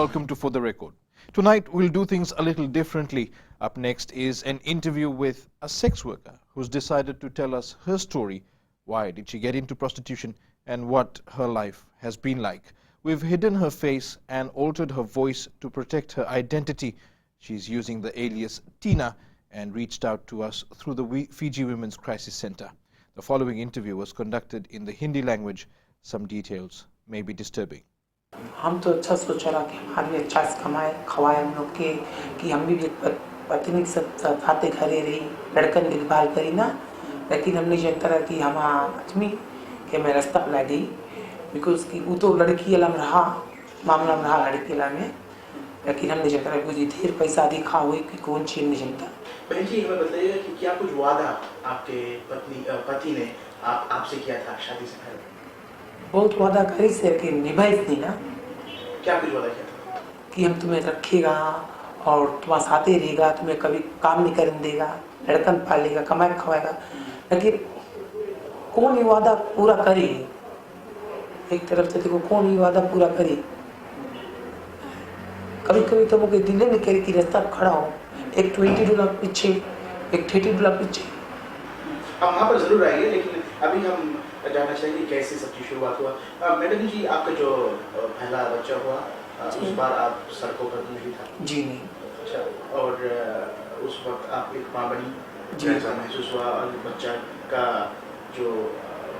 welcome to For the Record. Tonight we'll do things a little differently. Up next is an interview with a sex worker who's decided to tell us her story. Why did she get into prostitution and what her life has been like? We've hidden her face and altered her voice to protect her identity. She's using the alias Tina and reached out to us through the Fiji Women's Crisis Center. The following interview was conducted in the Hindi language. Some details may be disturbing. हम तो अच्छा सोच रहा कि हमारे भी अच्छा से कमाए खवाए हम लोग के कि हम भी पत्नी सब साथे घरे रही लड़कन देखभाल करी ना, लेकिन हमने जनता रहा कि हम आदमी के मैं रास्ता पला गई बिकॉज कि वो तो लड़की वाला में रहा मामला में रहा लड़की वाला में, लेकिन हमने जनता रहा कुछ ढेर पैसा दिखा हुई कि कौन चीज नहीं जनता। बहन जी हमें बताइए कि क्या कुछ वादा आपके पति ने आपसे किया था शादी से पहले? बहुत वादा करी से लेकिन निभाई नहीं ना। क्या कुछ वादा किया था? कि हम तुम्हें रखेगा और तुम्हारे साथ ही रहेगा, तुम्हें कभी काम नहीं करने देगा, लड़कन पालेगा, कमाए खवाएगा, लेकिन कौन ये वादा पूरा करे? एक तरफ से देखो कौन ये वादा पूरा करे? कभी कभी तो मुझे दिल नहीं करे कि रास्ता खड़ा हो, एक $20 पीछे, एक $30 पीछे। हम वहाँ पर जरूर आएंगे, लेकिन अभी हम जानना चाहिए कि कैसे सब चीज शुरुआत हुआ। मैडम जी आपका जो पहला बच्चा हुआ उस बार आप सड़कों पर नहीं था? जी नहीं। अच्छा, और उस वक्त आप एक माँ बनी, कैसा महसूस हुआ और बच्चा का जो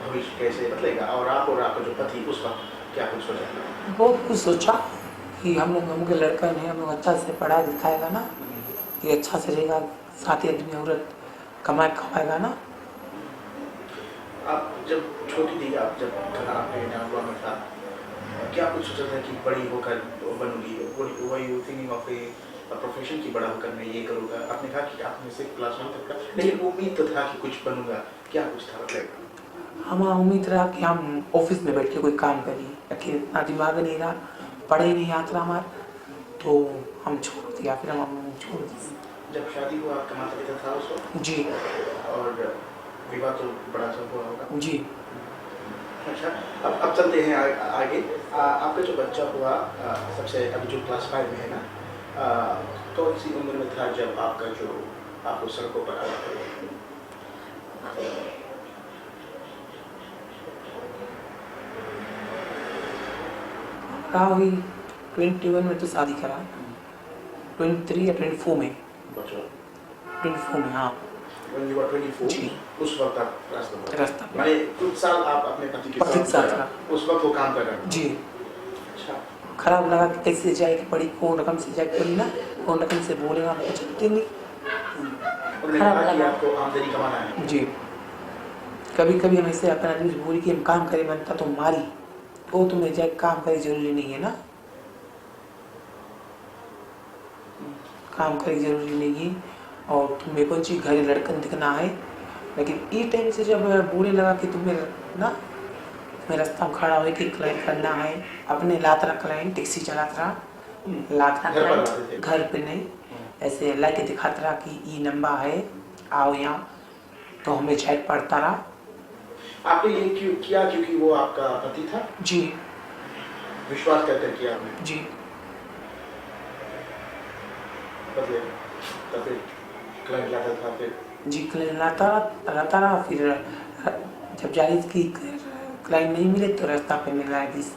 भविष्य कैसे बदलेगा, और आपका जो पति उस वक्त क्या कुछ सोचा? बहुत कुछ सोचा कि हम लोग के लड़का नहीं, हम लोग अच्छा से पढ़ा लिखाएगा ना, कि अच्छा से रहेगा, साथ ही आदमी औरत कमाए खवाएगा ना। आप जब छोटी थी, आप जब आपके नागवा में था, क्या कुछ सोचा था कि बड़ी होकर बनूंगी? Were you thinking of a profession की बड़ा होकर मैं ये करूँगा? आपने कहा कि आपने सिर्फ क्लास 1 तक का, लेकिन उम्मीद तो था कि कुछ बनूंगा, क्या कुछ था मतलब? हमारा उम्मीद रहा कि हम ऑफिस में बैठ के कोई काम करिए, लेकिन इतना दिमाग नहीं रहा, पढ़े नहीं आता हमारा, तो हम छोड़ दिया, फिर हम छोड़ दिया। जब शादी हुआ आपका माता पिता था उस वक्त? जी। और विवाह तो बड़ा सा हुआ होगा? जी। अच्छा, अब चलते हैं आगे। आपका जो बच्चा हुआ सबसे अभी जो क्लास 5 में है ना, कौन सी उम्र में था जब आपका जो आपको सड़कों पर आया? हुई 21 में तो शादी करा, 23 या 24 में। 24 में, हाँ। When you were 24, जी। उस वक्त आप रास्ता पे। मैंने कुछ साल आप अपने पति के साथ उस वक्त वो काम कर रहे हैं? जी। अच्छा। खराब लगा कि कैसे जाएगी पड़ी, कौन रकम से जाएगी पड़ी ना, कौन रकम से बोलेगा, कुछ चलते नहीं। उन्होंने कहा कि आपको आमदनी कमाना है? जी। कभी कभी हम ऐसे अपना न्यूज बोली कि हम काम करें, बनता तो मारी, वो तुम्हें जाए काम करे जरूरी नहीं है ना, काम करे जरूरी नहीं है, और तुम्हें कौन सी घरे लड़कन दिखना है, लेकिन ई टाइम से जब बोलने लगा कि तुम्हें ना तुम्हें रास्ता में खड़ा हो कि क्लाइंट करना है, अपने लातरा क्लाइंट टैक्सी चलाता रहा, लातरा क्लाइंट घर पे नहीं, ऐसे ला के दिखाता रहा कि ई नंबर है, आओ यहाँ, तो हमें चैट पड़ता रहा। आपने ये क्यों किया? क्योंकि वो आपका पति था? जी। विश्वास कर किया आपने? जी। तो फिर क्लाइंट लाता था, फिर जी क्लाइंट लाता रहा, फिर जब जारी की क्लाइंट नहीं मिले तो रास्ता पे मिला है 20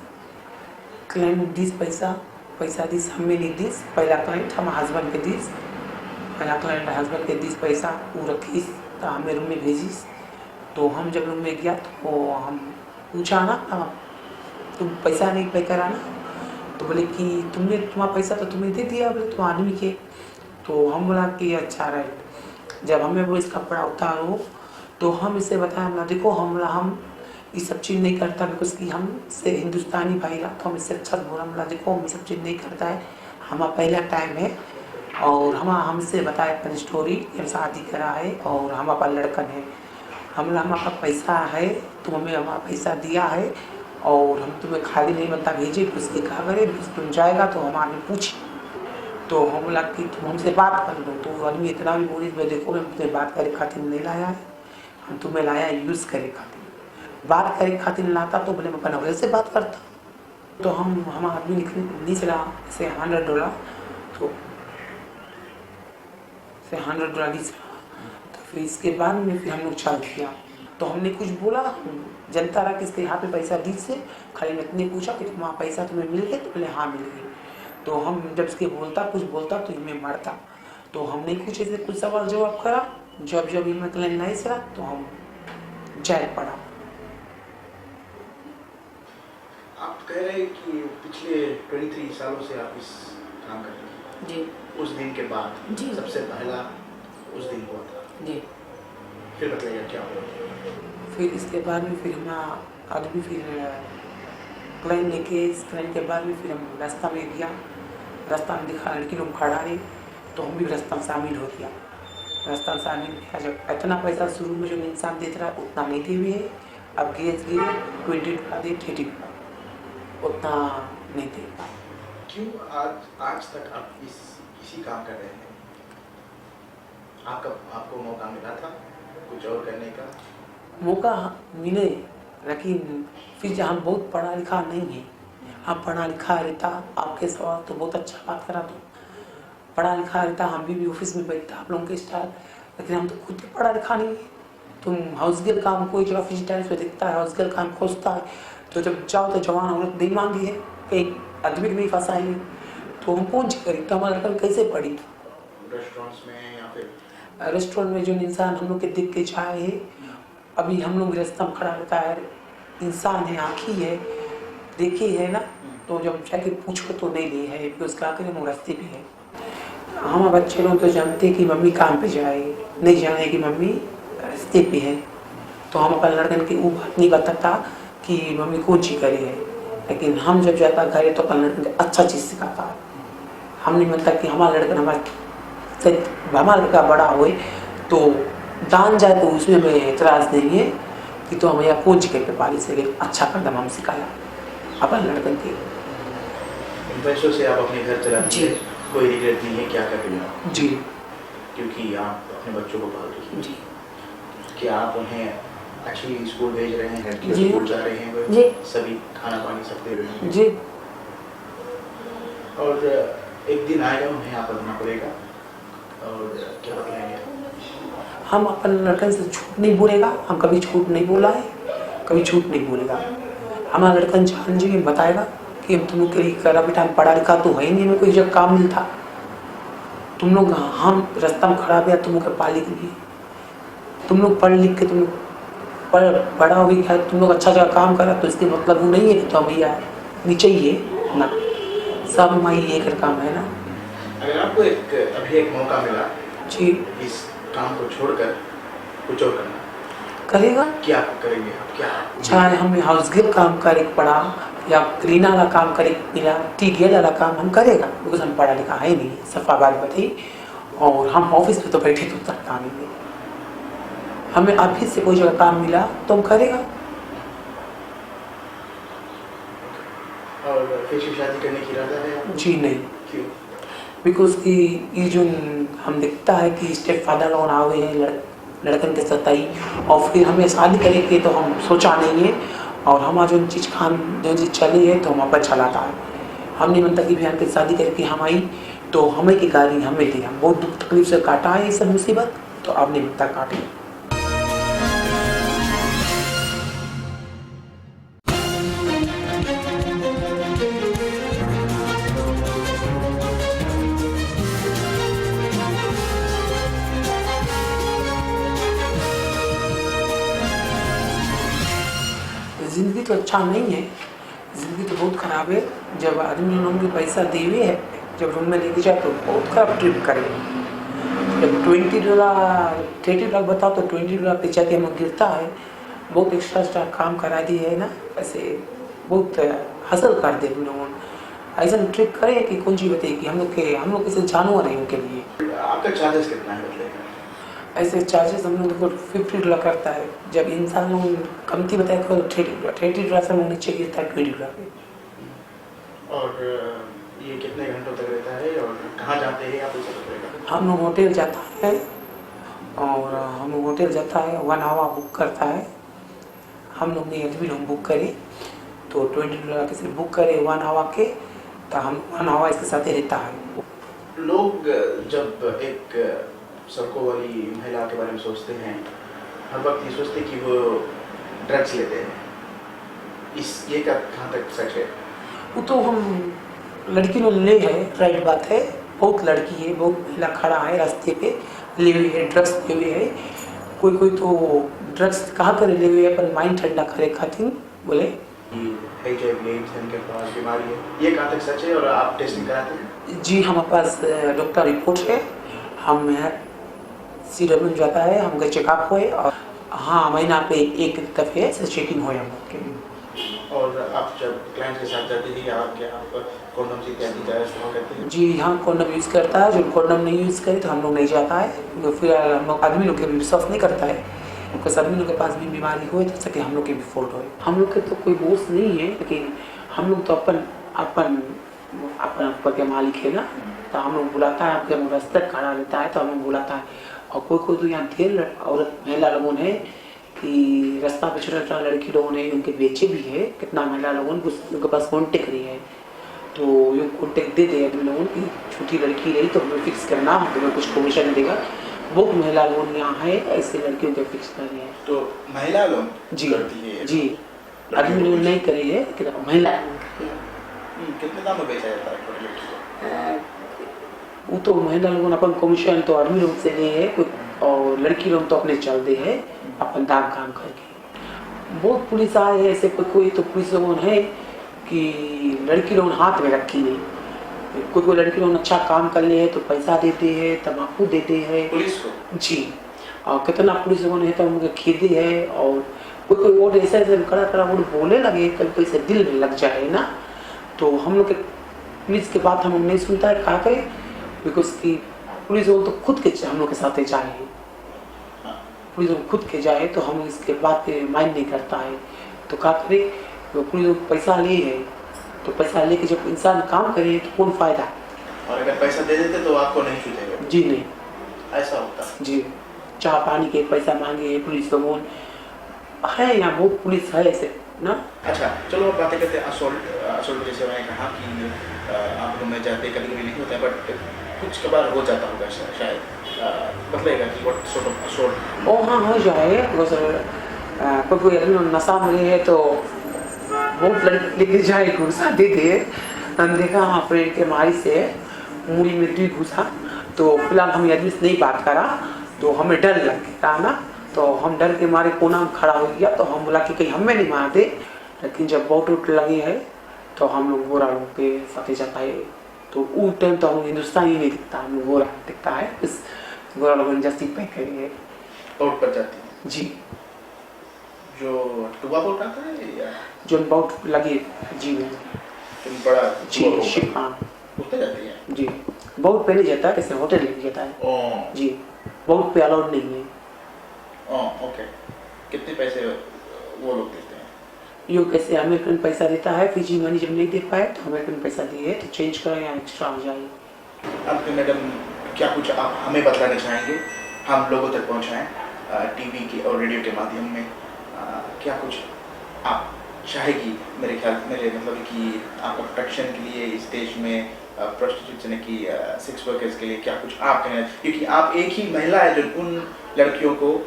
क्लाइंट, 20 पैसा 20 हमें नहीं 20, पहला क्लाइंट हम हस्बैंड के 20, पहला क्लाइंट हस्बैंड के 20 पैसा वो रखीस, तो हमें रूम में भेजीस, तो हम जब रूम में गया तो हम पूछा ना तुम पैसा नहीं पे करा ना, तो बोले कि तुम्हारा पैसा तो तुमने दे दिया, बोले तुम आदमी के, तो हम बोला कि अच्छा राइट। जब हमें वो इसका कपड़ा उतारो तो हम इसे बताया ना, देखो हम ये सब चीज़ नहीं करता, बिकॉज कि हम से हिंदुस्तानी भाई रहा, तो हम इससे अच्छा बोला, बोला देखो हम ये सब चीज़ नहीं करता है, हमारा पहला टाइम है, और हमसे बताया अपनी स्टोरी, हम शादी करा है और हमारा लड़कन है, हमारा पैसा है, तुम हमें हमारा पैसा दिया है, और हम तुम्हें खाली नहीं बता भेजे, उसकी क्या करे, तुम जाएगा तो हमारे पूछे, तो हम बोला कि तुम हमसे बात कर लो, तो आदमी इतना भी बोली, देखो मैं तुझे बात करे खातिर नहीं लाया है, हम तुम्हें लाया यूज़ करे खातिर, बात करे खातिर लाता तो बोले मैं अपने से बात करता, तो हम आदमी नहीं चला से $100 तो से $100 नहीं चला। तो फिर इसके बाद में फिर हम लोग चाल किया तो हमने कुछ बोला, जनता रहा कि इसके यहाँ पे पैसा दीजिए, खाली ने इतने पूछा कि वहाँ पैसा तुम्हें मिल गया, तो बोले हाँ मिल गई। तो हम जब इसके कुछ बोलता तो हमें मारता, तो हमने कुछ ऐसे कुछ सवाल जवाब करा, जब हिम्मत नहीं चला तो हम जेल पड़ा। आप कह रहे हैं कि पिछले 23 सालों से आप इस काम कर रहे हैं जी। उस दिन के बाद जी। सबसे पहला उस दिन हुआ था जी। फिर बताइए क्या हुआ? फिर इसके बाद में फिर हम आदमी फिर क्लाइंट लेके इस क्लाइंट के बाद में फिर हम रास्ता में गया, रास्ता में दिखा लड़की लोग खड़ा रहे तो हम भी रास्ता में शामिल हो गया। रास्ता में शामिल किया, जब इतना पैसा शुरू में जो इंसान देता रहा उतना नहीं दे भी है, अब गैस गिरे $20 दे, $30 उतना नहीं दे। क्यों आज तक आप इसी काम कर रहे हैं? आपको मौका मिला था कुछ और करने का? मौका मिले, लेकिन फिर जब हम बहुत पढ़ा लिखा नहीं है, हम पढ़ा लिखा रहता, आपके सवाल तो बहुत अच्छा बात करा, तो पढ़ा लिखा रहता हम भी ऑफिस में बैठता आप लोगों के स्टाफ, लेकिन हम तो खुद ही पढ़ा लिखा नहीं है। तुम हाउस गर्ल काम कोई जगह फिजी टाइम्स पे दिखता है, हाउस गर्ल काम खोजता है, तो जब जाओ तो जवान औरत नहीं मांगी है, कहीं आदमी नहीं फंसाएंगे, तो हम कौन सी करी, तो हमारा लड़का कैसे पढ़ी? रेस्टोरेंट्स में या फिर रेस्टोरेंट में जो इंसान हम लोग के देख के जाए है, अभी हम लोग रास्ता में खड़ा रहता है, इंसान है, आँखी है, देखी है ना, तो जब जाके पूछो तो नहीं ली है, उसका आखिर हम रास्ते पे है। हम बच्चे लोग तो जानते कि मम्मी काम पे जाए, नहीं जाने की मम्मी रास्ते पे है, तो हम अपने लड़कन की वो बात नहीं बताता कि मम्मी कौन चीज करे है, लेकिन हम जब जाता घरे तो अपने लड़कन को अच्छा चीज़ सिखाता है। हम नहीं मतलब कि हमारा लड़का बड़ा हुए तो दान जाए तो उसमें हमें एतराज़ नहीं है कि तो हम यहाँ कौन सी करके पाली से अच्छा कदम हम सिखाया अपने लड़कन के। इन पैसों से आप अपने घर चलाते जी। हैं, कोई रिग्रेट नहीं है क्या कर रही हैं आप? जी। क्योंकि आप अपने बच्चों को पाल रही हैं। जी। क्या आप उन्हें अच्छी स्कूल भेज रहे हैं, हेल्थ जी। स्कूल जा रहे हैं, जी। सभी खाना पानी सब दे रहे हैं? जी। और एक दिन आएगा उन्हें आप बनना पड़ेगा, और क्या बताएंगे? हम अपने लड़कन से झूठ नहीं बोलेगा, हम कभी झूठ नहीं बोला है, कभी झूठ नहीं बोलेगा। हमारा लड़कन जान जी बताएगा कि हम तुम लोग के लिए करा बेटा, हम पढ़ा लिखा तो है ही नहीं, हमें कोई जब काम मिलता, तुम लोग हम रास्ता में खड़ा गया तुम लोग के पाली के लिए, तुम लोग पढ़ लिख के तुम लोग बड़ा हो गया, तुम लोग अच्छा जगह काम करा, तो इसके मतलब वो नहीं है कि तो भैया नीचे ही है ना, सब हमारी एक काम है ना। अगर आपको अभी एक मौका मिला जी। इस काम को छोड़कर कुछ और करना, करेगा, क्या करेंगे आप? क्या चाहे हमें हाउस गर्ल काम करे पड़ा या क्लीनर वाला काम करे मिला, टी गेट वाला काम हम करेगा, बिकॉज हम पढ़ा लिखा है नहीं, सफा बात बताई, और हम ऑफिस में तो बैठे तो तक काम ही नहीं, हमें ऑफिस से कोई जगह काम मिला तो हम करेगा। और फिर से शादी करने की इरादा है आपको? जी नहीं, क्यों? बिकॉज कि ये जो हम देखता है कि स्टेप फादर लोग आवे हैं लड़कन के सताई, और फिर हमें शादी करेंगे तो हम सोचा नहीं है, और हमारा जो चीज़ चली है तो हम अपन चलाता है, हम नहीं मनता कि बहन के शादी करके हम आई तो हमें की गाली हमें दी, हम बहुत दुख तकलीफ से काटा है ये सब मुसीबत, तो आप नहीं मनता काटे। ज़िंदगी तो अच्छा नहीं है, ज़िंदगी तो बहुत ख़राब है। जब आदमी लोगों को पैसा देवे है, जब रूम में लेके जाए तो बहुत ख़राब ट्रिप करे, जब $20 बताओ तो $20 पे जाके हमें गिरता है, बहुत एक्स्ट्रा काम करा दिए है ना, ऐसे बहुत हासिल कर दे लोगों ऐसा ट्रिप करे कि कौन चीज़ बताइए कि हम लोग कैसे जानवर हैं उनके लिए। आपका चार्जेस कितना है बदलेगा? ऐसे चार्जेस हम लोग को $50 करता है, जब इंसान लोग कमती बताए तो $30 से हम नीचे गिरता है $20 पे। और ये कितने घंटों तक रहता है और कहाँ जाते हैं आप? हम लोग होटल जाता है, और हम लोग होटल जाता है 1 आवर बुक करता है, हम लोग ने एडमिट हम बुक करें तो $20 के सिर्फ बुक करे 1 आवर के, तो हम 1 आवर इसके साथ ही रहता है। लोग जब एक सड़कों वाली महिला के बारे में सोचते हैं, हर वक्त ये सोचते हैं कि वो ड्रग्स लेते हैं। ये कहाँ तक सच है? वो तो हम लड़की लोग ले है, राइट बात है। बहुत लड़की है, बहुत महिला खड़ा है रास्ते पे, ले हुई है, ड्रग्स ले हुई है। कोई कोई तो ड्रग्स कहाँ करे ले हुई है, पर माइंड ठंडा करे खातिर बोले HIV एड्स इनके पास बीमारी है, ये कहाँ तक सच है और आप टेस्टिंग कराते हैं? जी हमारे पास डॉक्टर रिपोर्ट है, हम CW जाता है, हम गए चेकअप हुए और हाँ महीना पे एक दफ़े से चेकिंग हुए हम लोग के। और आप जब क्लाइंट के साथ जाते हैं आप क्या आप कॉन्डम से इत्यादि का इस्तेमाल करते हैं? जी हाँ, कॉन्डम यूज़ करता है। जो कॉन्डम नहीं यूज़ करे तो हम लोग नहीं जाता है, क्योंकि फिर हम लोग आदमी लोग के भी विश्वास नहीं करता है, क्योंकि आदमी लोग के पास भी बीमारी हो तो सके हम लोग के भी फॉल्ट हो। हम लोग के तो कोई दोस्त नहीं है, लेकिन हम लोग तो अपन अपन अपना ऊपर के मालिक है ना, तो हम लोग बुलाता है, जब रास्ते खड़ा रहता है तो हम लोग बुलाता है। और कोई कोई तो यहाँ ढेर औरत महिला लोगों ने कि रास्ता पे छोटा छोटा लड़की लोगों ने उनके बेचे भी है, कितना महिला लोगों ने उनके पास कॉन्टेक्ट नहीं है, तो ये कॉन्टेक्ट दे दे आदमी लोगों की छोटी लड़की रही तो हमें फिक्स करना, हमें कुछ कमीशन देगा। बहुत महिला लोग यहाँ है ऐसे लड़कियों को फिक्स कर रहे हैं। तो महिला लोग जी करती है? जी, आदमी लोग नहीं करे है, महिला कितने दाम में बेचा जाता है लड़की को? वो तो महिला लोगों ने अपन कमीशन तो आदमी लोग से लिए है, और लड़की लोग तो अपने चलते हैं अपन दाम काम करके। बहुत पुलिस आए हैं ऐसे, कोई तो पुलिस लोगों है कि लड़की लोग हाथ में रखी नहीं, कोई लड़की लोग अच्छा काम कर ले है तो पैसा देते हैं, तम्बाकू देते हैं पुलिस को। जी, और कितना पुलिस लोगों ने तो उनके खरीदी है। और कोई वोट ऐसा ऐसे कड़ा वोट बोले लगे, कभी कोई से दिल में लग जाए ना, तो हम लोग के पुलिस के बात हम लोग नहीं सुनता है, कहा करें, बिकॉज की पुलिस लोग तो खुद के हम लोग के साथ जाए, पुलिस लोग खुद के जाए तो हम इसके बात पे माइंड नहीं करता है, तो क्या करे, तो पुलिस लोग पैसा ले है, तो पैसा लेके जब इंसान काम करे तो कौन फायदा। और अगर पैसा दे देते तो आपको नहीं छूटेगा? जी नहीं, ऐसा होता जी, चाह पानी के पैसा मांगे पुलिस लोगों है, यहाँ बहुत पुलिस है ऐसे ना। अच्छा चलो अब बातें करते हैं असोल्ट जैसे मैंने कहा कि आप लोग में जाते कभी कभी नहीं होता है, बट कुछ कबार हो जाता होगा शायद, बतलाएगा कि व्हाट सॉर्ट ऑफ असोल्ट? ओ हाँ हो जाए, कोई आदमी नशा में है तो बहुत लड़की लेके जाए घुसा दे दे, देखा हाँ फ्रेंड के मारी से मुड़ी में 2 घुसा, तो फिलहाल हम आदमी से नहीं बात करा, तो हमें डर लग गया ना, तो हम डर के मारे कोना में खड़ा हो गया, तो हम बोला कि कहीं हमें नहीं मार दे, लेकिन जब बहुत उठ लगी है तो हम लोग गोरा लोग के साथ जाता है, तो उस टाइम तो हम हिंदुस्तान ही नहीं दिखता, हम लोग गोरा दिखता है, इस गोरा लोग जस्ती पे करेंगे आउट पर जाती है जी, जो टुबा बोट आता है या जो बहुत लगी जी में तुम बड़ा जी शिप, हाँ उठते जाती है जी, बहुत पे नहीं जाता है, कैसे होटल लेके जाता है ओह जी, बहुत पे अलाउड नहीं है। ओके, कितने पैसे वो लोग देते हैं? यो कैसे अमेरिकन पैसा देता है, फिजी मनी जब नहीं दे पाए तो अमेरिकन पैसा दिए तो चेंज करें या एक्स्ट्रा हो जाए। अब मैडम क्या कुछ आप हमें बतलाना चाहेंगे, हम लोगों तक पहुंचाएं टीवी के और रेडियो के माध्यम में, क्या कुछ आप चाहेगी? मेरे ख्याल मेरे मतलब कि आपका प्रोटेक्शन के लिए इस देश में प्रोस्टिट्यूशन की सेक्स वर्कर्स के लिए क्या कुछ आप कहना, क्योंकि आप एक ही महिला है जो उन लड़कियों को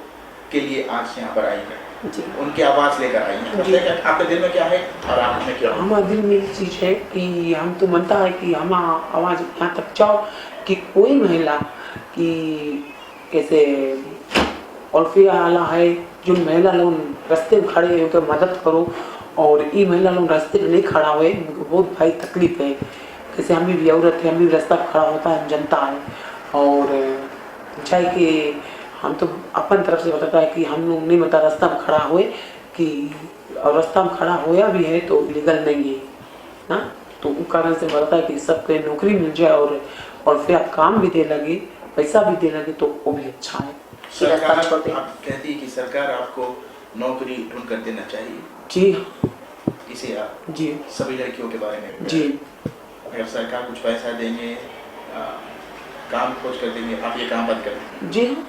के लिए आज यहाँ पर आई है, उनकी आवाज़ लेकर आई है। आपके दिल में क्या है और आप में क्या? हमारे दिल में एक चीज़ है कि हम तो मनता है कि हम आवाज़ यहाँ तक जाओ कि कोई महिला कि कैसे अल्फिया आला है, जो महिला लोग रास्ते में खड़े हैं उनकी मदद करो, और ये महिला लोग रास्ते में नहीं खड़ा हुए उनको बहुत भाई तकलीफ है, कैसे हम भी औरत है, हम भी रास्ता खड़ा होता है, हम जनता है, और चाहे कि हम तो अपन तरफ से बताता है कि हम लोग नहीं बता रास्ता में खड़ा हुए कि, और रास्ता में खड़ा होया भी है तो लीगल नहीं है ना, तो उस कारण से बताता है कि सबके नौकरी मिल जाए और फिर आप काम भी दे लगे, पैसा भी दे लगे, तो वो भी अच्छा है। सरकार आप कहती है कि सरकार आपको नौकरी ढूंढ कर देना चाहिए? जी इसे आप जी सभी लड़कियों के बारे में जी, अगर सरकार कुछ पैसा देंगे, काम खोज कर देंगे, आप ये काम बंद कर देंगे? जी हाँ,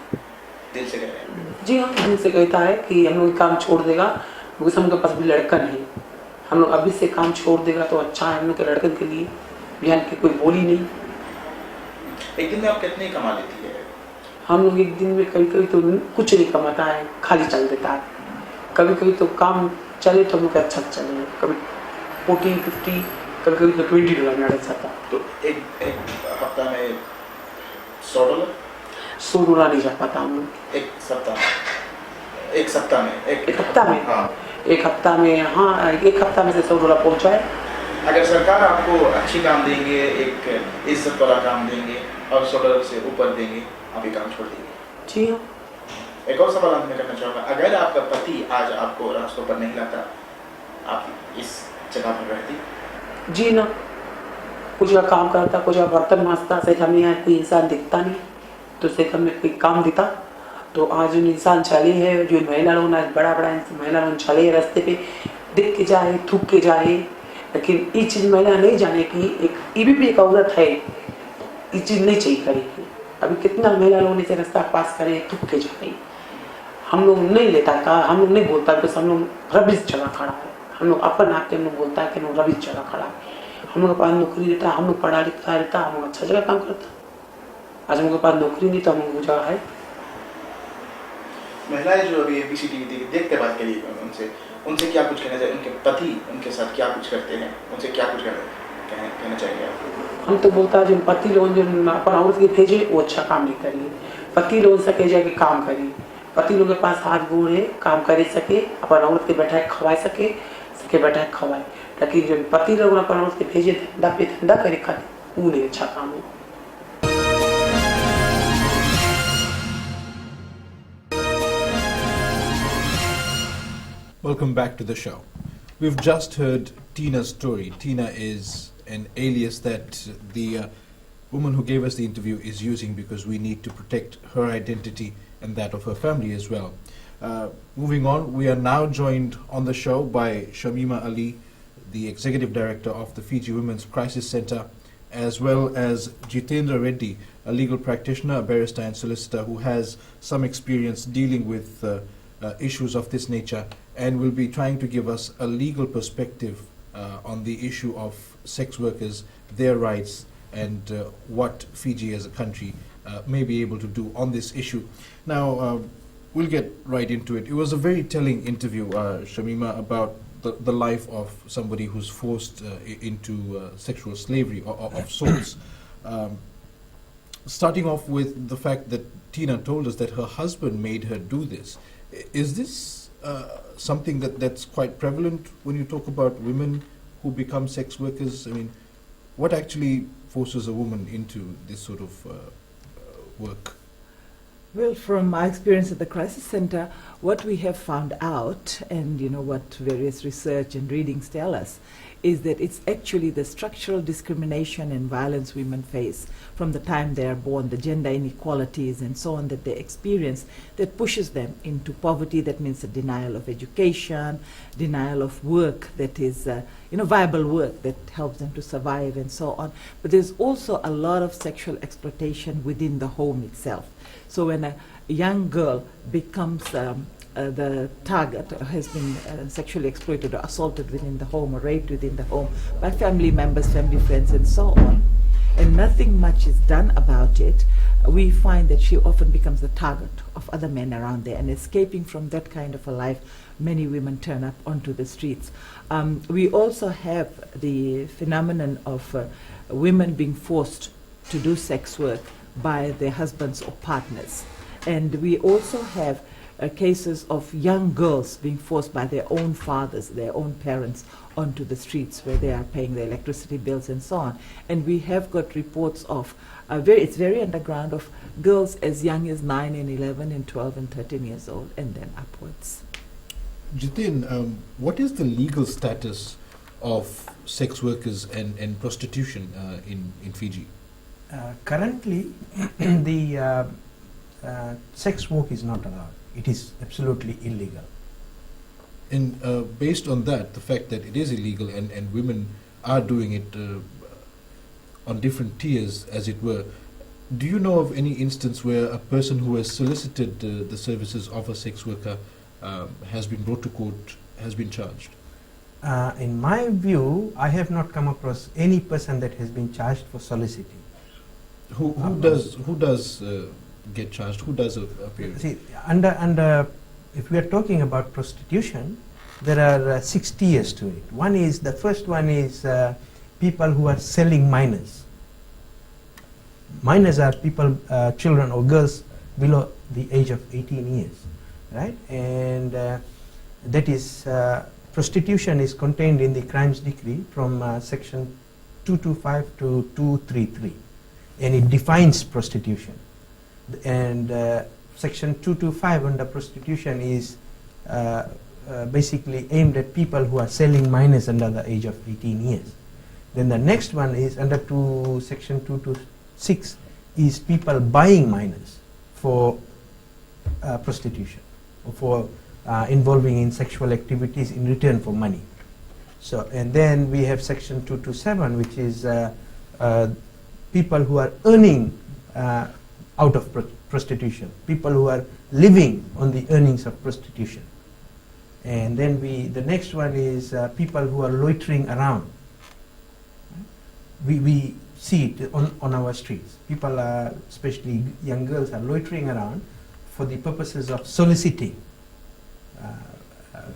दिल से कह रहे हैं? जी हाँ, दिल से कहता है कि हम लोग काम छोड़ देगा, क्योंकि हमके पास भी लड़कन है, हम लोग अभी से काम छोड़ देगा तो अच्छा है हम लोग के लड़कन के लिए, बहन की कोई बोली नहीं। एक दिन में आप कितने कमा लेती है? हम लोग एक दिन में कभी कभी तो कुछ नहीं कमाता है, खाली चल देता है। कभी कभी तो काम चले तो हम लोग अच्छा चले, कभी 40-50, कभी कभी तो $20 में अड़ जाता। तो एक हफ्ता में $100? $100 नहीं जा पाता हम लोग एक सप्ताह में? एक सप्ताह में? एक हफ्ता में? हाँ। एक हफ्ता में, हाँ, एक हफ्ता में से $100 पहुँचाए। अगर सरकार आपको अच्छी काम देंगे, एक इज्जत वाला काम देंगे और $100 से ऊपर देंगे, आप ये काम छोड़ देंगे? जी हाँ। एक और सवाल मैं करना चाहूँगा, अगर आपका पति आज आपको रास्तों पर नहीं लाता, आप इस जगह पर रहती? जी ना, कुछ का काम करता, कुछ का बर्तन मांजता, से हमें यहाँ कोई इंसान दिखता नहीं, तो से हमें कोई काम देता तो आज जो इंसान चले है, जो महिला लोग आज बड़ा बड़ा महिला लोग चले रास्ते पे, दिख के जाए, थूक के जाए, लेकिन ये चीज़ महिला नहीं जाने की ये भी एक औरत है, ये चीज़ नहीं चाहिए करेगी। अभी कितना महिला लोगों ने से रास्ता पास करे, थूक के जाए, हम लोग नहीं लेता का, हम लोग नहीं बोलता, बस हम लोग रबिश जगह खड़ा है, हम लोग अपन आके हम लोग बोलता है कि हम लोग रबिश जगह खड़ा है। हम लोग के पास नौकरी रहता, हम लोग पढ़ा लिखा रहता, हम लोग अच्छा जगह काम करता। आज हम लोग के पास नौकरी नहीं तो हम लोग जगह है। महिलाएं जो अभी एबीसीडी देखते बात करिए उनसे क्या कुछ कहना चाहिए? उनके पति उनके साथ क्या कुछ करते हैं, उनसे क्या कुछ कहना चाहिए आप? हम तो बोलता है जो पति लोग जो अपन औरत के भेजे वो अच्छा काम नहीं करिए, पति लोग से कह जाके काम करिए, पति लोग के पास हाथ गोड़ है, काम करे सके, अपन औरत के बैठा खवाए सके बैठा खवाए, लेकिन जो पति लोग अपन औरत के भेजे धंधा पे धंधा करे खाते, वो नहीं अच्छा काम है। Welcome back to the show. We've just heard Tina's story. Tina is an alias that the woman who gave us the interview is using because we need to protect her identity and that of her family as well. Moving on, we are now joined on the show by Shamima Ali, the Executive Director of the Fiji Women's Crisis Center, as well as Jitendra Reddy, a legal practitioner, a barrister and solicitor who has some experience dealing with issues of this nature and will be trying to give us a legal perspective on the issue of sex workers, their rights, and what Fiji as a country may be able to do on this issue. Now, we'll get right into it. It was a very telling interview, Shamima, about the life of somebody who's forced into sexual slavery of sorts. Starting off with the fact that Tina told us that her husband made her do this. Is this something that's quite prevalent when you talk about women who become sex workers? I mean, what actually forces a woman into this sort of work? Well, from my experience at the Crisis Center, what we have found out, and what various research and readings tell us, is that it's actually the structural discrimination and violence women face from the time they are born, the gender inequalities and so on that they experience, that pushes them into poverty. That means the denial of education, denial of work that is, viable work that helps them to survive and so on. But there's also a lot of sexual exploitation within the home itself. So when a young girl becomes the target, has been sexually exploited or assaulted within the home or raped within the home by family members, family friends and so on, and nothing much is done about it, we find that she often becomes the target of other men around there, and escaping from that kind of a life, many women turn up onto the streets. We also have the phenomenon of women being forced to do sex work by their husbands or partners. And we also have cases of young girls being forced by their own fathers, their own parents, onto the streets where they are paying their electricity bills and so on. And we have got reports of, it's very underground, of girls as young as 9 and 11 and 12 and 13 years old and then upwards. Jitin, what is the legal status of sex workers and prostitution in Fiji? Currently, the sex work is not allowed. It is absolutely illegal. And based on that, the fact that it is illegal and women are doing it on different tiers, as it were, do you know of any instance where a person who has solicited the services of a sex worker has been brought to court, has been charged? In my view, I have not come across any person that has been charged for soliciting. Who does get charged? Who does appear? See, under if we are talking about prostitution, there are 6 tiers to it. The first one is people who are selling minors. Minors are people, children or girls below the age of 18 years, right? And that is, prostitution is contained in the crimes decree from section 225 to 233, and it defines prostitution. And section 225 under prostitution is basically aimed at people who are selling minors under the age of 18 years. Then the next one is under section 226 is people buying minors for prostitution or for involving in sexual activities in return for money. So, and then we have section 227, which is people who are earning out of prostitution, people who are living on the earnings of prostitution. And then the next one is people who are loitering around. We see it on our streets. People are, especially young girls, are loitering around for the purposes of soliciting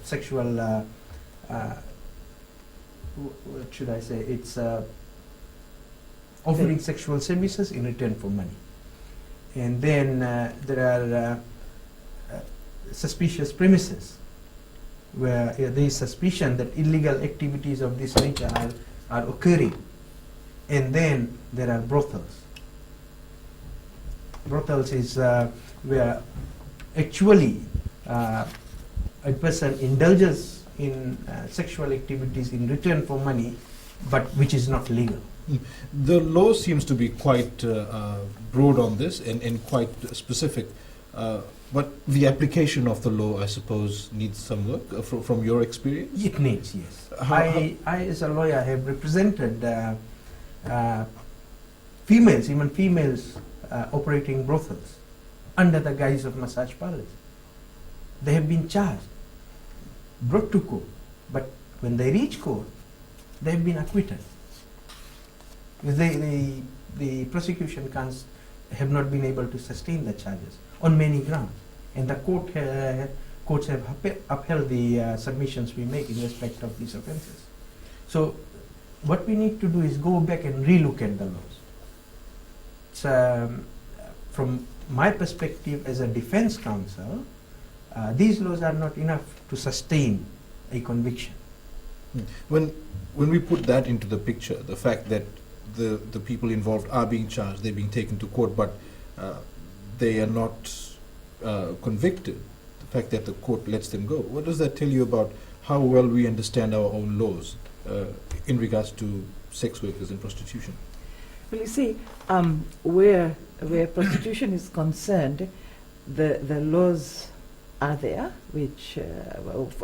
sexual, what should I say, it's offering sexual services in return for money. And then there are suspicious premises, where there is suspicion that illegal activities of this nature are occurring. And then there are brothels. Brothels is where actually a person indulges in sexual activities in return for money, but which is not legal. The law seems to be quite broad on this and quite specific. But the application of the law, I suppose, needs some work from your experience? It needs, yes. I, as a lawyer, have represented females, even females operating brothels under the guise of massage parlors. They have been charged, brought to court, but when they reach court, they have been acquitted. The prosecution have not been able to sustain the charges on many grounds. And the courts have upheld the submissions we make in respect of these offences. So what we need to do is go back and relook at the laws. From my perspective as a defense counsel, these laws are not enough to sustain a conviction. When we put that into the picture, the fact that the people involved are being charged, they're being taken to court, but they are not convicted, the fact that the court lets them go, what does that tell you about how well we understand our own laws in regards to sex workers and prostitution? Well, you see, where prostitution is concerned, the laws are there, which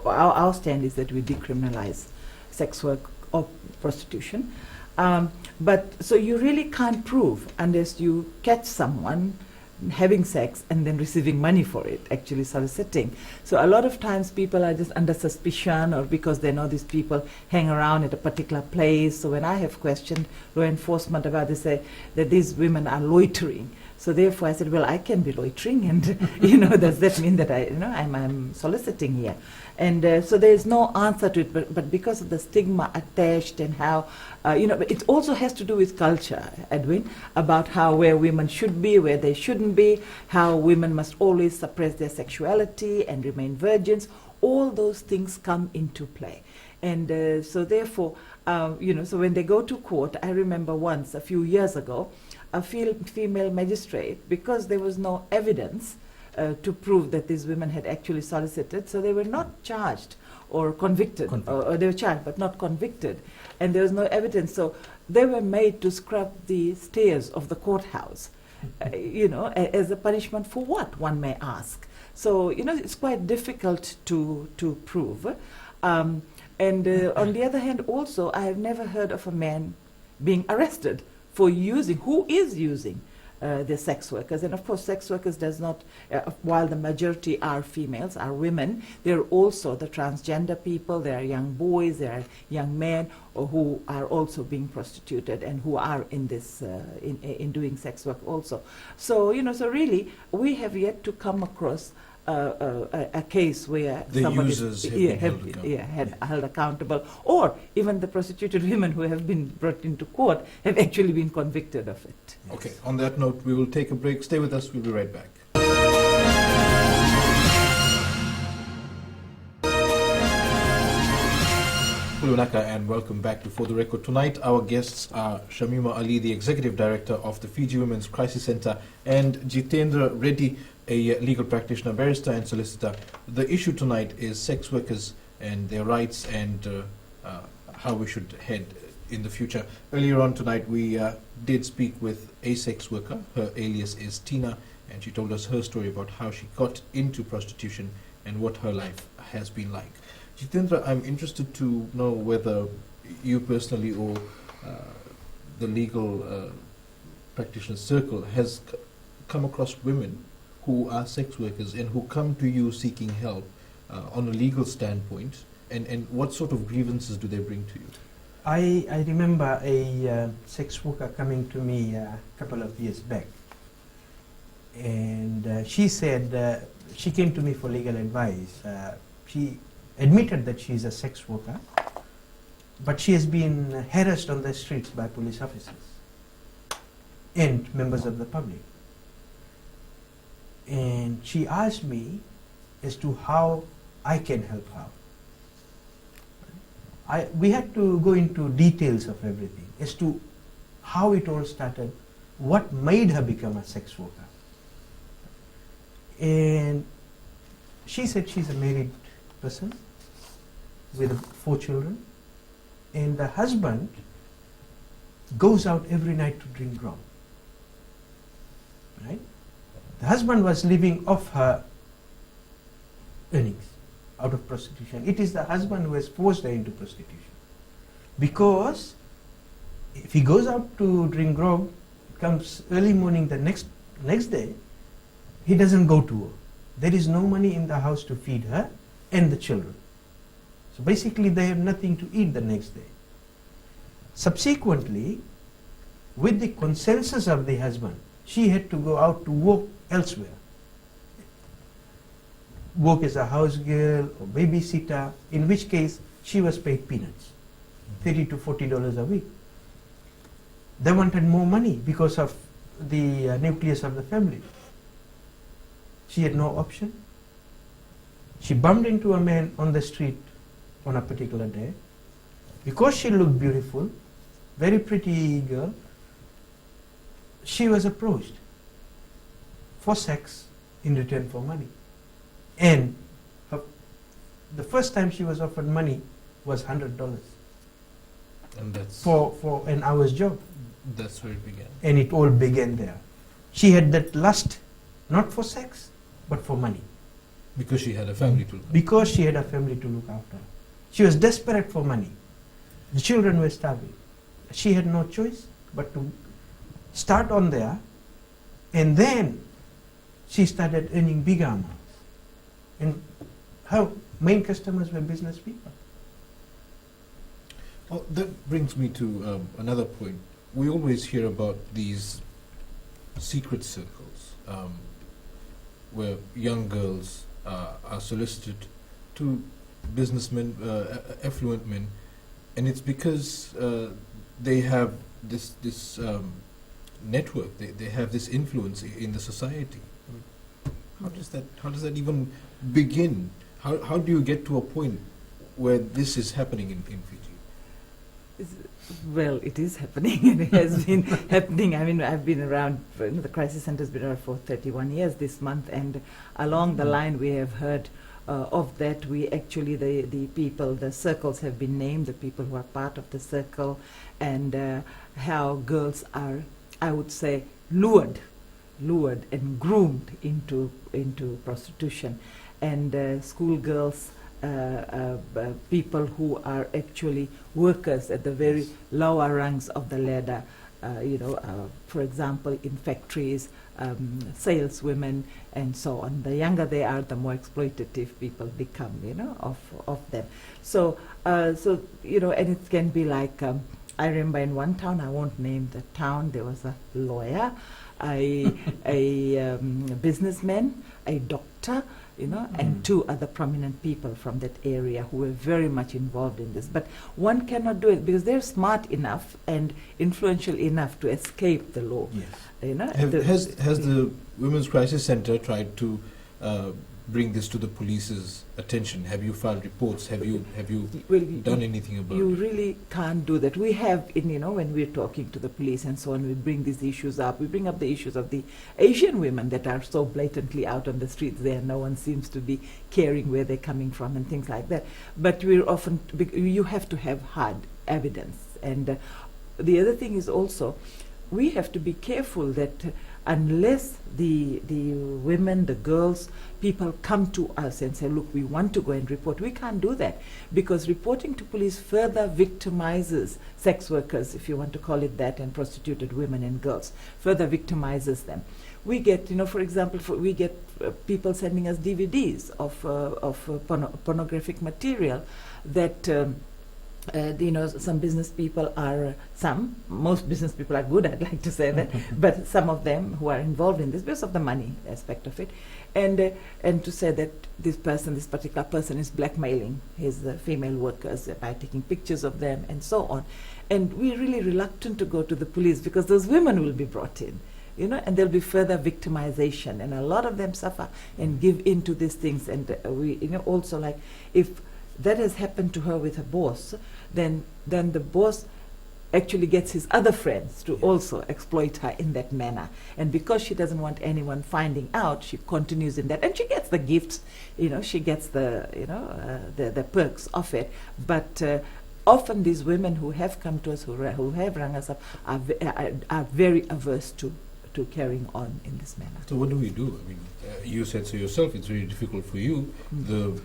our stand is that we decriminalize sex work or prostitution. But so you really can't prove unless you catch someone having sex and then receiving money for it, actually soliciting. So a lot of times people are just under suspicion, or because they know these people hang around at a particular place. So when I have questioned law enforcement about, they say that these women are loitering. So therefore I said, well, I can be loitering, and does that mean that I'm soliciting here? And so there is no answer to it, but because of the stigma attached and how, but it also has to do with culture, Edwin, about where women should be, where they shouldn't be, how women must always suppress their sexuality and remain virgins. All those things come into play. And so therefore, so when they go to court, I remember once, a few years ago, a female magistrate, because there was no evidence to prove that these women had actually solicited, so they were not charged or convicted. Or they were charged but not convicted, and there was no evidence, so they were made to scrub the stairs of the courthouse, as a punishment for what, one may ask. So it's quite difficult to prove. And on the other hand, also, I have never heard of a man being arrested for who is using the sex workers. And of course, sex workers does not, while the majority are females, are women, there are also the transgender people, there are young boys, there are young men who are also being prostituted and who are in this, in doing sex work also. So, so really, we have yet to come across a case where the somebody users have been held accountable, or even the prostituted women who have been brought into court have actually been convicted of it. Okay, on that note, we will take a break. Stay with us, we'll be right back. Kulunaka, and welcome back to For the Record. Tonight, our guests are Shamima Ali, the Executive Director of the Fiji Women's Crisis Center, and Jitendra Reddy, a legal practitioner, barrister and solicitor. The issue tonight is sex workers and their rights and how we should head in the future. Earlier on tonight, we did speak with a sex worker. Her alias is Tina, and she told us her story about how she got into prostitution and what her life has been like. Jitendra, I'm interested to know whether you personally or the legal practitioner circle has come across women who are sex workers and who come to you seeking help on a legal standpoint, and what sort of grievances do they bring to you? I remember a sex worker coming to me a couple of years back, and she said she came to me for legal advice. She admitted that she is a sex worker, but she has been harassed on the streets by police officers and members of the public. And she asked me as to how I can help her. We had to go into details of everything as to how it all started, what made her become a sex worker. And she said she's a married person with 4 children, and the husband goes out every night to drink rum. Right? The husband was living off her earnings out of prostitution. It is the husband who has forced her into prostitution. Because if he goes out to drink rum, comes early morning the next day, he doesn't go to work. There is no money in the house to feed her and the children. So basically they have nothing to eat the next day. Subsequently, with the consensus of the husband, she had to go out to work elsewhere. Work as a house girl or babysitter, in which case she was paid peanuts, $30 to $40 a week. They wanted more money because of the nucleus of the family. She had no option. She bumped into a man on the street on a particular day. Because she looked beautiful, very pretty girl, she was approached for sex in return for money. And the first time she was offered money was $100 And that's for an hour's job. That's where it began. And it all began there. She had that lust, not for sex, but for money. Because she had a family to look after. Because she had a family to look after. She was desperate for money. The children were starving. She had no choice but to start on there, and then she started earning big amounts. And her main customers were business people. Well, that brings me to another point. We always hear about these secret circles where young girls are solicited to businessmen, affluent men, and it's because they have this network. They have this influence in the society. How does that even begin? How do you get to a point where this is happening in Fiji? Well, it is happening, and it has been happening. I mean, I've been around, the crisis center has been around for 31 years this month, and along the line we have heard of that. We actually, the people, the circles have been named, the people who are part of the circle, and how girls are, I would say, lured and groomed into prostitution, and schoolgirls, people who are actually workers at the very lower rungs of the ladder, for example, in factories, saleswomen, and so on. The younger they are, the more exploitative people become, of them. So, and it can be like, I remember in one town, I won't name the town, there was a lawyer, a businessman, a doctor, and two other prominent people from that area who were very much involved in this. But one cannot do it because they're smart enough and influential enough to escape the law. Yes. Has the Women's Crisis Center tried to bring this to the police's attention? Have you filed reports? Have you done anything about you it? You really can't do that. We have, when we're talking to the police and so on, we bring these issues up. We bring up the issues of the Asian women that are so blatantly out on the streets there. No one seems to be caring where they're coming from and things like that. But we're often, you have to have hard evidence. And the other thing is also, we have to be careful that unless the women, the girls, people come to us and say, look, we want to go and report, we can't do that, because reporting to police further victimizes sex workers, if you want to call it that, and prostituted women and girls, further victimizes them. We get, for example, we get people sending us DVDs of pornographic material that some business people are, most business people are good, I'd like to say that, but some of them who are involved in this because of the money aspect of it, and to say that this particular person is blackmailing his female workers by taking pictures of them and so on. And we're really reluctant to go to the police because those women will be brought in, and there'll be further victimization, and a lot of them suffer and give in to these things. And we, also, like, if that has happened to her with her boss, then the boss actually gets his other friends to also exploit her in that manner. And because she doesn't want anyone finding out, she continues in that. And she gets the gifts, she gets the perks of it. But often these women who have come to us, who have rung us up, are very averse to carrying on in this manner. So what do we do? I mean, you said so yourself, it's very difficult for you. The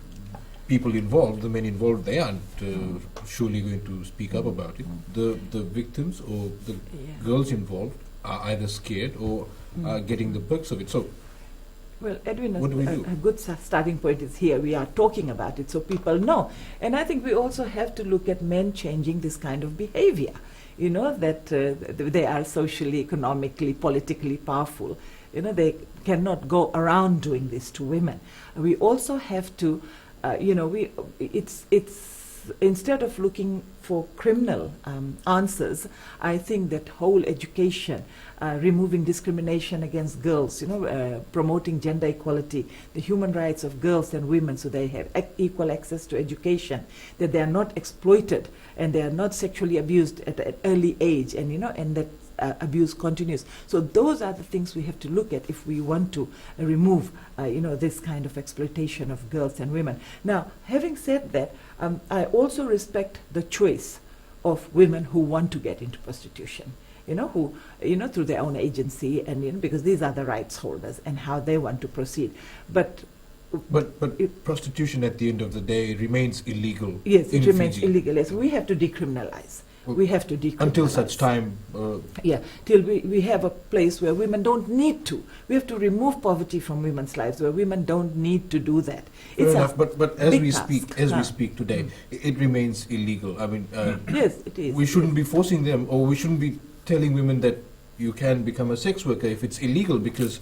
people involved, the men involved, they aren't surely going to speak up about it. The victims or the girls involved are either scared or are getting the perks of it. So, well, Edwin, what do we do? A good starting point is here. We are talking about it so people know. And I think we also have to look at men changing this kind of behavior. That they are socially, economically, politically powerful. They cannot go around doing this to women. We also have to it's instead of looking for criminal answers, I think that whole education, removing discrimination against girls, promoting gender equality, the human rights of girls and women so they have equal access to education, that they are not exploited and they are not sexually abused at an early age, and that abuse continues. So those are the things we have to look at if we want to remove, this kind of exploitation of girls and women. Now, having said that, I also respect the choice of women who want to get into prostitution, who, through their own agency, and because these are the rights holders and how they want to proceed. But prostitution at the end of the day remains illegal. Yes, it remains Fiji. illegal. Yes, we have to decriminalize. We have to decriminalize. Until such time. Till we have a place where women don't need to. We have to remove poverty from women's lives, where women don't need to do that. Fair enough, but as we task. speak today, it remains illegal. I mean, yes, it is. We shouldn't be forcing them, or we shouldn't be telling women that you can become a sex worker if it's illegal, because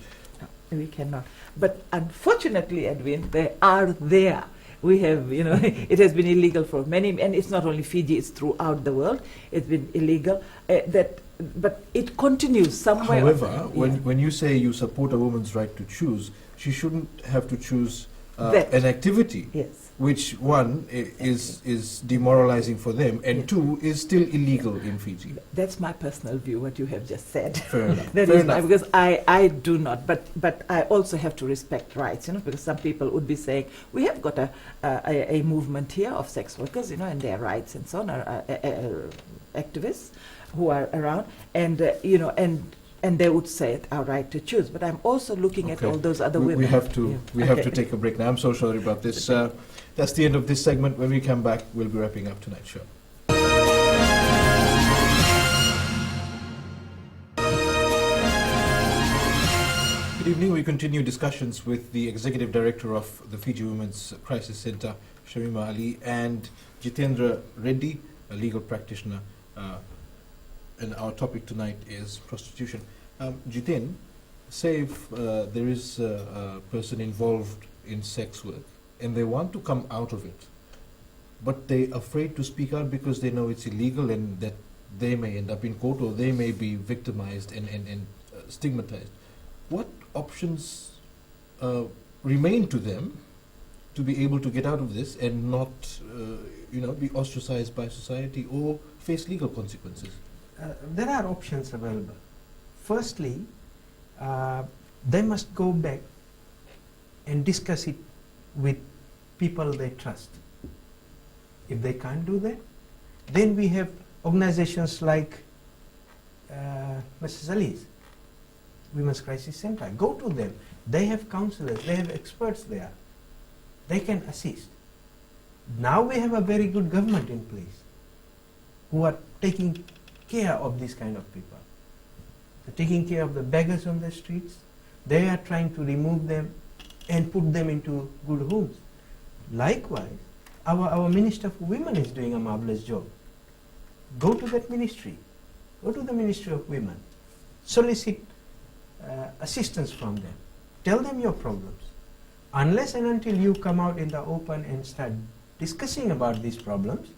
we cannot. But unfortunately, Edwin, they are there. We have, it has been illegal for many, and it's not only Fiji, it's throughout the world. It's been illegal. But it continues somewhere. However, when you say you support a woman's right to choose, she shouldn't have to choose an activity, yes, which one is demoralizing for them, and yes, two is still illegal in Fiji. That's my personal view, what you have just said. Fair enough. That Fair is enough. because I do not, but I also have to respect rights, because some people would be saying, we have got a movement here of sex workers, and their rights and so on, activists who are around, and they would say it our right to choose. But I'm also looking at all those other women. We have to take a break now. I'm so sorry about this. That's the end of this segment. When we come back, we'll be wrapping up tonight's show. Good evening. We continue discussions with the Executive Director of the Fiji Women's Crisis Center, Shamima Ali, and Jitendra Reddy, a legal practitioner. And our topic tonight is prostitution. Jiten, say if there is a person involved in sex work and they want to come out of it, but they're afraid to speak out because they know it's illegal and that they may end up in court or they may be victimized and stigmatized. What options remain to them to be able to get out of this and not, be ostracized by society or face legal consequences? There are options available. Firstly, they must go back and discuss it with people they trust. If they can't do that, then we have organizations like Mrs. Ali's Women's Crisis Center. Go to them. They have counselors, they have experts there. They can assist. Now we have a very good government in place who are taking care of these kind of people. They're taking care of the beggars on the streets. They are trying to remove them and put them into good homes. Likewise, our Minister for Women is doing a marvelous job. Go to that ministry. Go to the Ministry of Women. Solicit assistance from them. Tell them your problems. Unless and until you come out in the open and start discussing about these problems,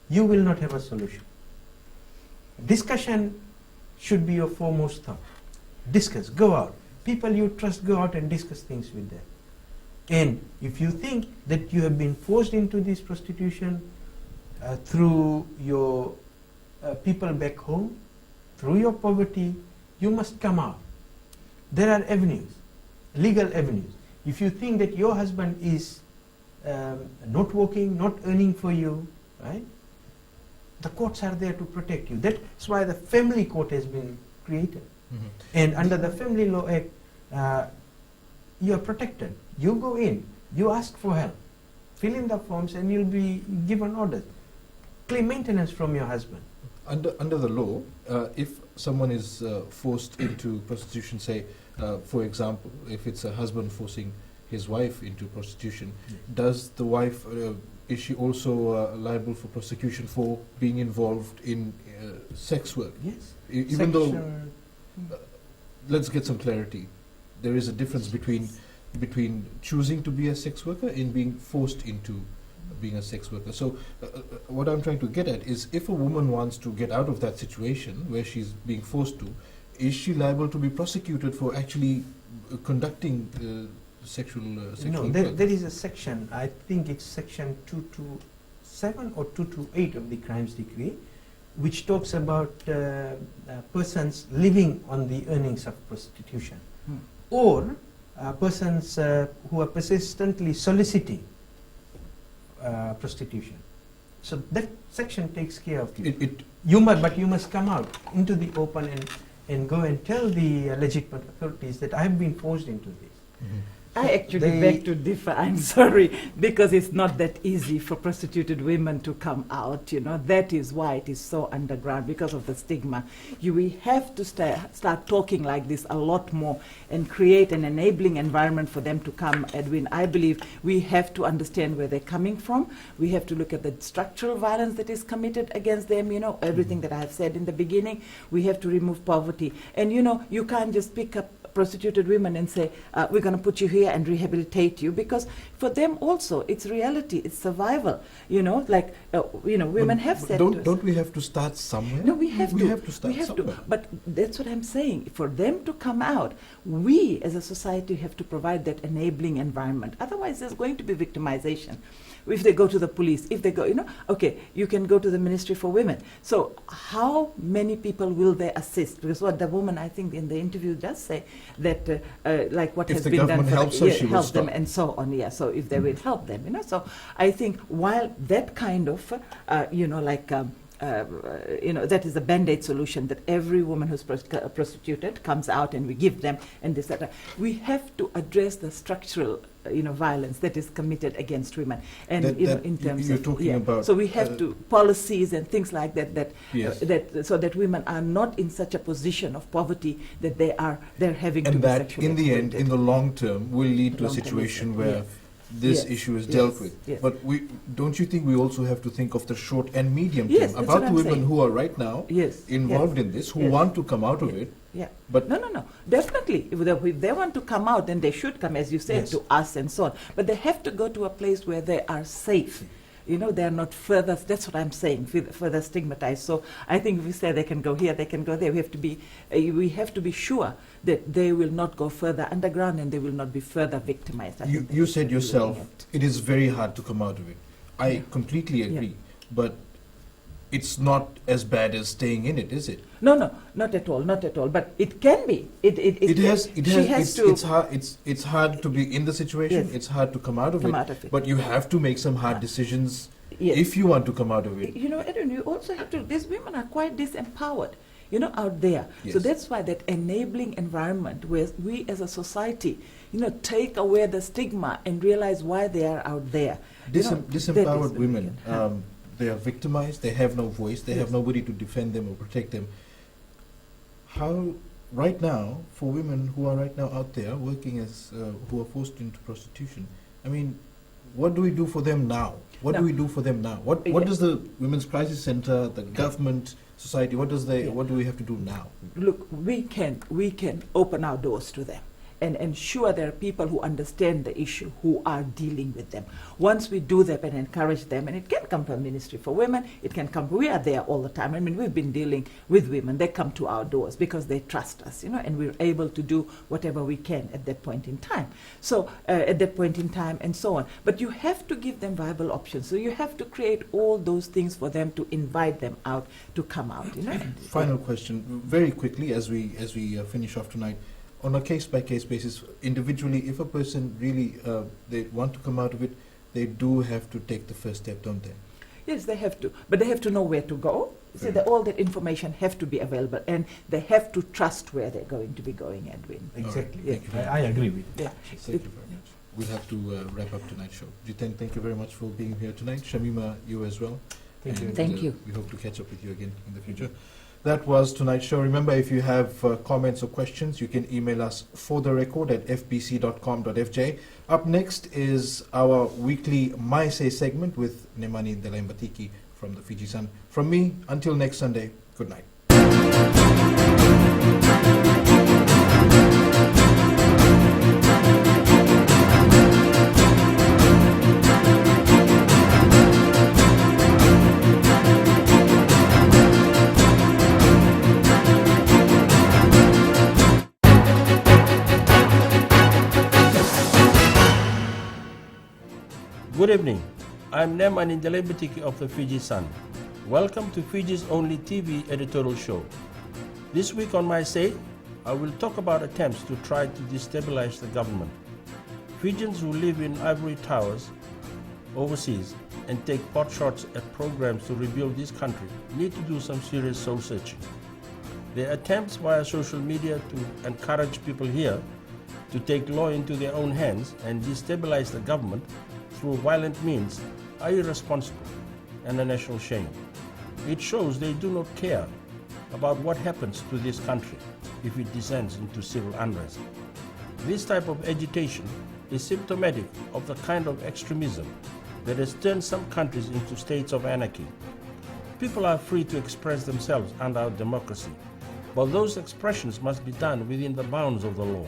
you will not have a solution. Discussion should be your foremost thought. Discuss, go out. People you trust, go out and discuss things with them. And if you think that you have been forced into this prostitution through your people back home, through your poverty, you must come out. There are avenues, legal avenues. If you think that your husband is not working, not earning for you, right? The courts are there to protect you. That's why the family court has been created. Mm-hmm. And under the Family Law Act, you are protected. You go in, you ask for help, fill in the forms, and you'll be given orders. Claim maintenance from your husband. Under the law, if someone is forced into prostitution, say, for example, if it's a husband forcing his wife into prostitution, yes, does the wife, is she also liable for prosecution for being involved in sex work? Yes. Even though, let's get some clarity. There is a difference between choosing to be a sex worker and being forced into being a sex worker. So what I'm trying to get at is, if a woman wants to get out of that situation where she's being forced to, is she liable to be prosecuted for actually conducting sexual No, there is a section, I think it's section 227 or 228 of the Crimes Decree, which talks about persons living on the earnings of prostitution, or persons who are persistently soliciting prostitution. So that section takes care of you. But you must come out into the open and go and tell the legitimate authorities that I have been forced into this. Mm-hmm. I actually beg to differ, I'm sorry, because it's not that easy for prostituted women to come out, That is why it is so underground, because of the stigma. We have to start talking like this a lot more and create an enabling environment for them to come, Edwin. I believe we have to understand where they're coming from. We have to look at the structural violence that is committed against them, everything that I have said in the beginning. We have to remove poverty. And, you can't just pick up prostituted women and say, we're going to put you here and rehabilitate you, because for them also it's reality, it's survival, women have said don't we have to start somewhere? No, we have to start somewhere. But that's what I'm saying. For them to come out, we as a society have to provide that enabling environment. Otherwise there's going to be victimization. If they go to the police, if they go, okay, you can go to the Ministry for Women. So how many people will they assist? Because what the woman, I think, in the interview does say that, like what if has been done for helps her, she will help them stop. and so on. Yeah. So if they will help them, So I think while that kind of, that is a band-aid solution, that every woman who's prostituted comes out and we give them and this, that. We have to address the structural violence that is committed against women, and in terms you're of talking about. So we have to policies and things like that. Yes. So that women are not in such a position of poverty that they're having to And be that, sexually in the end, exploited. in the long term, will lead to a Long term, situation yes, where yes. this Yes, issue is yes, dealt with. yes. But don't you think we also have to think of the short and medium term? Yes, that's about what the I'm women saying. who are right now Yes, involved yes, in this, who yes. want to come out of Yeah. it. Yeah. But No. Definitely. If they want to come out, then they should come, as you said, Yes. to us and so on. But they have to go to a place where they are safe. They are not further, that's what I'm saying, further stigmatized. So I think if we say they can go here, they can go there, we have to be sure that they will not go further underground and they will not be further victimized. I think you that's said what we're yourself, looking at. it is very hard to come out of it. I completely agree. But it's not as bad as staying in it, is it? No, not at all. But it can be. It's hard to be in the situation. Yes. It's hard to come out of it. But you have to make some hard decisions Yes. if you want to come out of it. Edwin, you also have to, these women are quite disempowered, out there. Yes. So that's why that enabling environment where we as a society, take away the stigma and realize why they are out there. Disempowered women, they are victimized, they have no voice, they have Yes. nobody to defend them or protect them. How, right now, for women who are right now out there working as, who are forced into prostitution, I mean, what do we do for them now? What do we do for them now? What does the Women's Crisis Center, the government, society, what do we have to do now? Look, we can open our doors to them and ensure there are people who understand the issue, who are dealing with them. Once we do that and encourage them, and it can come from Ministry for Women, it can come, we are there all the time. I mean, we've been dealing with women, they come to our doors because they trust us, and we're able to do whatever we can at that point in time. So, at that point in time and so on. But you have to give them viable options. So you have to create all those things for them to invite them out, to come out, Final question, very quickly, as we finish off tonight. On a case-by-case basis, individually, if a person really, they want to come out of it, they do have to take the first step, don't they? Yes, they have to. But they have to know where to go. So Fair. all that information have to be available, and they have to trust where they're going to be going, Edwin. Exactly. All right, thank you very I agree with that. Yeah. Thank you very much. We'll have to wrap up tonight's show. Jiten, thank you very much for being here tonight. Shamima, you as well. Thank you. And, Thank you. We hope to catch up with you again in the future. That was tonight's show. Remember, if you have comments or questions, you can email us for the record at fbc.com.fj. Up next is our weekly My Say segment with Nemani Delayambatiki from the Fiji Sun. From me, until next Sunday, good night. Good evening. I'm Nemani Delayambatiki of the Fiji Sun. Welcome to Fiji's only TV editorial show. This week on My Say, I will talk about attempts to try to destabilize the government. Fijians who live in ivory towers overseas and take pot shots at programs to rebuild this country need to do some serious soul searching. Their attempts via social media to encourage people here to take law into their own hands and destabilize the government through violent means are irresponsible and a national shame. It shows they do not care about what happens to this country if it descends into civil unrest. This type of agitation is symptomatic of the kind of extremism that has turned some countries into states of anarchy. People are free to express themselves under our democracy, but those expressions must be done within the bounds of the law.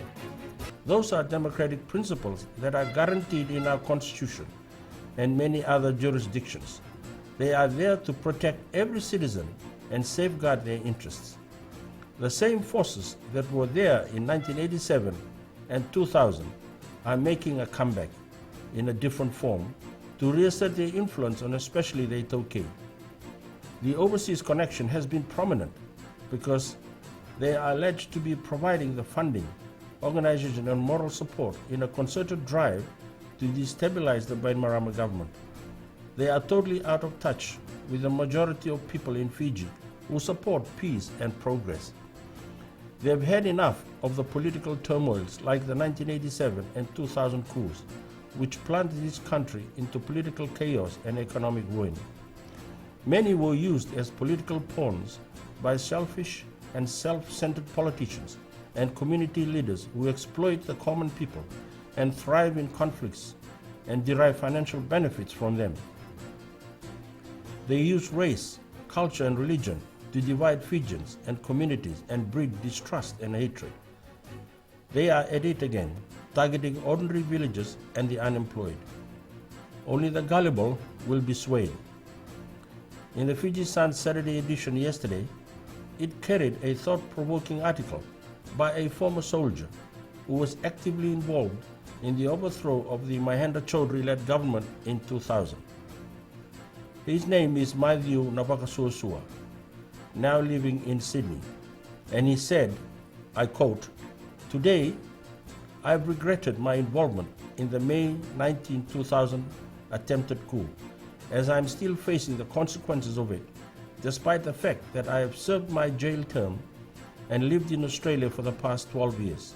Those are democratic principles that are guaranteed in our Constitution and many other jurisdictions. They are there to protect every citizen and safeguard their interests. The same forces that were there in 1987 and 2000 are making a comeback in a different form to reassert their influence on especially the Itoke. The overseas connection has been prominent because they are alleged to be providing the funding, organization and moral support in a concerted drive to destabilize the Bainimarama government. They are totally out of touch with the majority of people in Fiji who support peace and progress. They have had enough of the political turmoils like the 1987 and 2000 coups, which plunged this country into political chaos and economic ruin. Many were used as political pawns by selfish and self-centered politicians and community leaders who exploit the common people and thrive in conflicts and derive financial benefits from them. They use race, culture, and religion to divide Fijians and communities and breed distrust and hatred. They are at it again, targeting ordinary villagers and the unemployed. Only the gullible will be swayed. In the Fiji Sun Saturday edition yesterday, it carried a thought-provoking article by a former soldier who was actively involved in the overthrow of the Mahendra Chaudhry-led government in 2000. His name is Matthew Nabakasuasua, now living in Sydney, and he said, I quote, "Today, I've regretted my involvement in the May 19, 2000 attempted coup, as I'm still facing the consequences of it, despite the fact that I have served my jail term and lived in Australia for the past 12 years.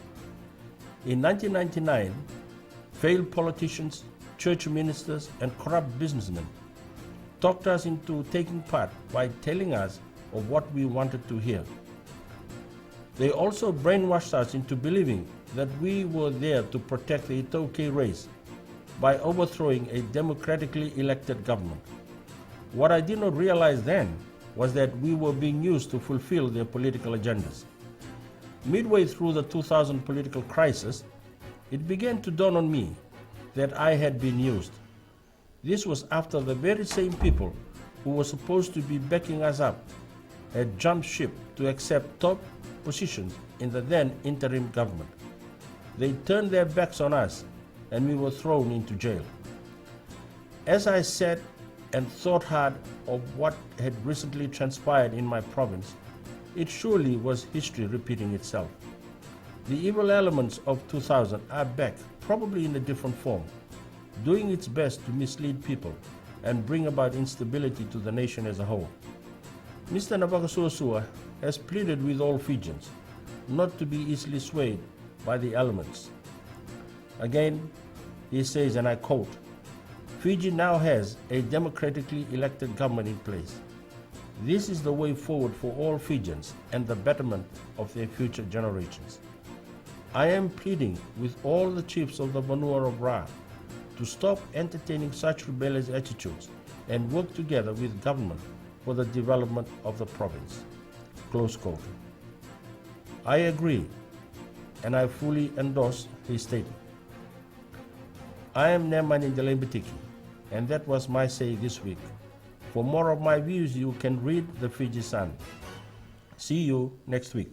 In 1999, failed politicians, church ministers, and corrupt businessmen talked us into taking part by telling us of what we wanted to hear. They also brainwashed us into believing that we were there to protect the Itoke race by overthrowing a democratically elected government. What I did not realize then was that we were being used to fulfill their political agendas. Midway through the 2000 political crisis, it began to dawn on me that I had been used. This was after the very same people who were supposed to be backing us up had jumped ship to accept top positions in the then interim government. They turned their backs on us and we were thrown into jail. As I sat and thought hard of what had recently transpired in my province, it surely was history repeating itself. The evil elements of 2000 are back, probably in a different form, doing its best to mislead people and bring about instability to the nation as a whole. Mr. Nabakasuasua has pleaded with all Fijians not to be easily swayed by the elements. Again, he says, and I quote, "Fiji now has a democratically elected government in place. This is the way forward for all Fijians and the betterment of their future generations. I am pleading with all the chiefs of the Vanua of Ra to stop entertaining such rebellious attitudes and work together with government for the development of the province." Close quote. I agree, and I fully endorse his statement. I am Neman Indelembitiki, and that was my say this week. For more of my views, you can read the Fiji Sun. See you next week.